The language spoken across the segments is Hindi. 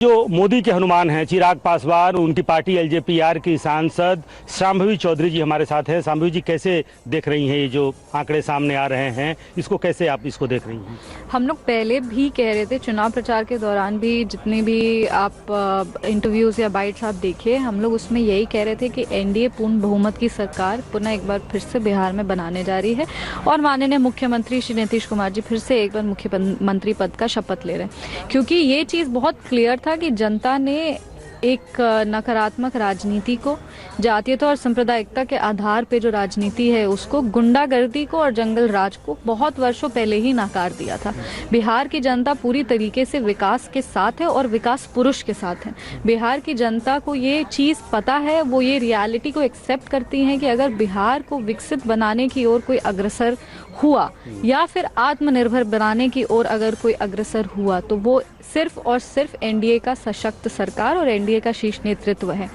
जो मोदी के हनुमान हैं चिराग पासवान, उनकी पार्टी एलजेपीआर की सांसद शांभवी चौधरी जी हमारे साथ हैं। शांभवी जी, कैसे देख रही हैं ये जो आंकड़े सामने आ रहे हैं, इसको कैसे आप इसको देख रही हैं? हम लोग पहले भी कह रहे थे, चुनाव प्रचार के दौरान भी जितने भी आप इंटरव्यूज या बाइट्स आप देखिए, हम लोग उसमें यही कह रहे थे कि एनडीए पूर्ण बहुमत की सरकार पुनः एक बार फिर से बिहार में बनाने जा रही है और माननीय मुख्यमंत्री श्री नीतीश कुमार जी फिर से एक बार मुख्यमंत्री पद का शपथ ले रहे हैं। क्योंकि ये चीज बहुत क्लियर था कि जनता ने एक नकारात्मक राजनीति को, जातीयता और सांप्रदायिकता के आधार पे जो राजनीति है उसको, गुंडागर्दी को और जंगल राज को बहुत वर्षों पहले ही नकार दिया था। बिहार की जनता पूरी तरीके से विकास के साथ है और विकास पुरुष के साथ है। बिहार की जनता को ये चीज पता है, वो ये रियलिटी को एक्सेप्ट करती है कि अगर बिहार को विकसित बनाने की ओर कोई अग्रसर हुआ या फिर आत्मनिर्भर बनाने की ओर अगर कोई अग्रसर हुआ तो वो सिर्फ और सिर्फ एनडीए का सशक्त सरकार और एनडीए का शीर्ष नेतृत्व है।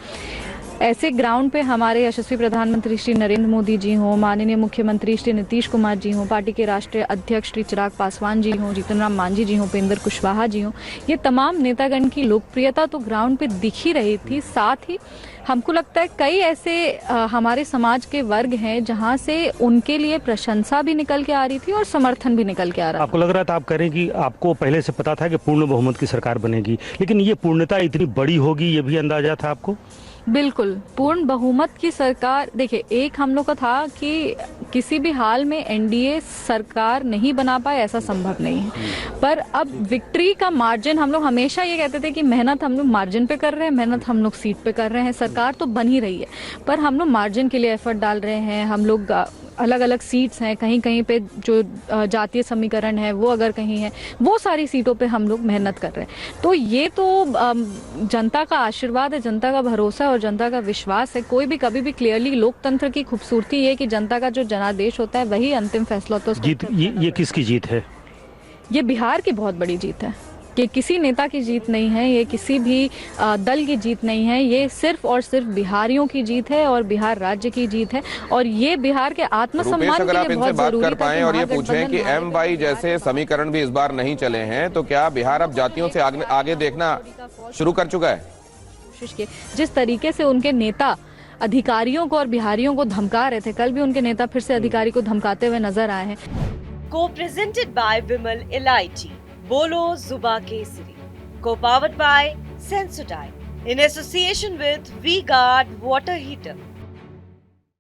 ऐसे ग्राउंड पे हमारे यशस्वी प्रधानमंत्री श्री नरेंद्र मोदी जी हों, माननीय मुख्यमंत्री श्री नीतीश कुमार जी हों, पार्टी के राष्ट्रीय अध्यक्ष श्री चिराग पासवान जी हों, जीतन राम मांझी जी हों, उपेंद्र कुशवाहा जी हों, ये तमाम नेतागण की लोकप्रियता तो ग्राउंड पे दिख ही रही थी। साथ ही हमको लगता है कई ऐसे हमारे समाज के वर्ग हैं जहां से उनके लिए प्रशंसा भी निकल के आ रही थी और समर्थन भी निकल के आ रहा था। आपको लग रहा था, आप कह रहे हैं कि आपको पहले से पता था कि पूर्ण बहुमत की सरकार बनेगी, लेकिन ये पूर्णता इतनी बड़ी होगी ये भी अंदाजा था आपको? बिल्कुल, पूर्ण बहुमत की सरकार, देखिए, एक हम लोग का था कि किसी भी हाल में एनडीए सरकार नहीं बना पाए, ऐसा संभव नहीं है। पर अब विक्ट्री का मार्जिन, हम लोग हमेशा ये कहते थे कि मेहनत हम लोग मार्जिन पे कर रहे हैं, मेहनत हम लोग सीट पे कर रहे हैं, सरकार तो बन ही रही है, पर हम लोग मार्जिन के लिए एफर्ट डाल रहे हैं। हम लोग अलग अलग सीट्स हैं, कहीं कहीं पे जो जातीय समीकरण है वो अगर कहीं है, वो सारी सीटों पे हम लोग मेहनत कर रहे हैं। तो ये तो जनता का आशीर्वाद है, जनता का भरोसा और जनता का विश्वास है। कोई भी कभी भी क्लियरली, लोकतंत्र की खूबसूरती ये कि जनता का जो जनादेश होता है वही अंतिम फैसला होता है। जीत ये किसकी जीत है? ये बिहार की बहुत बड़ी जीत है। ये किसी नेता की जीत नहीं है, ये किसी भी दल की जीत नहीं है, ये सिर्फ और सिर्फ बिहारियों की जीत है और बिहार राज्य की जीत है। और ये बिहार के आत्मसम्मान के लिए बहुत जरूरी कर पाएं और ये पूछें कि एम-वाई जैसे समीकरण भी इस बार नहीं चले हैं, तो क्या बिहार अब जातियों से आगे देखना शुरू कर चुका है? जिस तरीके से उनके नेता अधिकारियों को और बिहारियों को धमका रहे थे, कल भी उनके नेता फिर से अधिकारी को धमकाते हुए नजर आए हैं। को प्रेजेंटेड बाय विमल इलायची, बोलो Zubaan Kesari, co powered by Sensodyne in association with V Guard water heater.